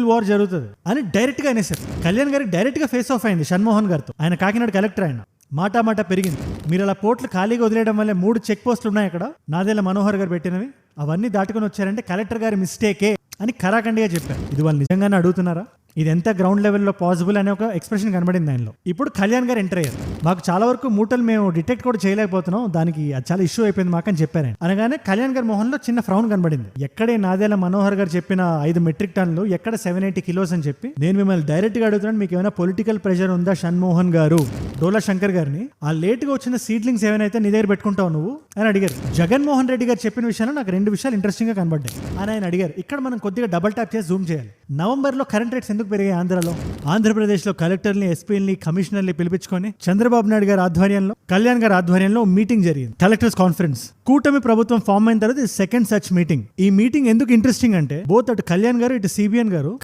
Civil war జరుగుతుంది అని direct గా అనేసారు. కళ్యాణ్ గారికి డైరెక్ట్ గా ఫేస్ ఆఫ్ అయింది షణ్మోహన్ గారితో. ఆయన కాకినాడ కలెక్టర్, ఆయన మాట పెరిగింది. మీరు అలా పోర్ట్లు ఖాళీగా వదిలేయడం వల్ల 3 చెక్ పోస్టులు ఉన్నాయి అక్కడ, నాదెళ్ల మనోహర్ గారు పెట్టినవి, అవన్నీ దాటుకుని వచ్చారంటే కలెక్టర్ గారి మిస్టేకే అని ఖరాఖండిగా చెప్పారు. ఇది వాళ్ళు నిజంగానే అడుగుతున్నారా? ఇది ఎంత గ్రౌండ్ లెవెల్లో పాసిబుల్ అనే ఒక ఎక్స్ప్రెషన్ కనబడింది ఆయనలో. ఇప్పుడు కళ్యాణ్ గారు ఎంటర్ అయ్యారు. మాకు చాలా వరకు మూటలు మేము డిటెక్ట్ కూడా చేయలేకపోతున్నాం, దానికి అది చాలా ఇష్యూ అయిపోయింది మాకు అని చెప్పారు. అనగానే కళ్యాణ్ గారి మొహంలో చిన్న ఫ్రౌన్ కనబడింది. ఎక్కడే నాదెళ్ల మనోహర్ గారు చెప్పిన 5 మెట్రిక్ టన్నులు, ఎక్కడ 780 కిలోస్ అని చెప్పి, నేను మిమ్మల్ని డైరెక్ట్ గా అడుగుతున్నాను, మీకు ఏమైనా పొలిటికల్ ప్రెషర్ ఉందా షణ్మోహన్ గారు? డోలా శంకర్ గారిని ఆ లేట్ గా వచ్చిన సీడ్లింగ్స్ ఏమైనా నీ దగ్గర పెట్టుకుంటావు నువ్వు అని అడిగారు. జగన్మోహన్ రెడ్డి గారు చెప్పిన విషయంలో నాకు 2 విషయాలు ఇంట్రెస్టింగ్ గా కనబడ్డాయి అని ఆయన అడిగారు. ఇక్కడ మనం కొద్దిగా డబుల్ ట్యాప్ చేసి జూమ్ చేయాలి. నవంబర్ లో కరెంట్ రేట్స్ ఎందుకు పెరిగాయి ఆంధ్రలో? ఆంధ్రప్రదేశ్ లో కలెక్టర్ని, ఎస్పీని, కమిషనర్ని పిలిపించుకొని చంద్రబాబు నాయుడు గారి ఆధ్వర్యంలో, కళ్యాణ్ గారి ఆధ్వర్యంలో మీటింగ్ జరిగింది, కలెక్టర్స్ కాన్ఫరెన్స్. కూటమి ప్రభుత్వం ఫామ్ అయిన తర్వాత సెకండ్ సచ్ మీటింగ్. ఈ మీటింగ్ ఎందుకు ఇంట్రెస్టింగ్ అంటే బోత్ అటు కళ్యాణ్ గారు, ఇటు సిబిఎన్ గారు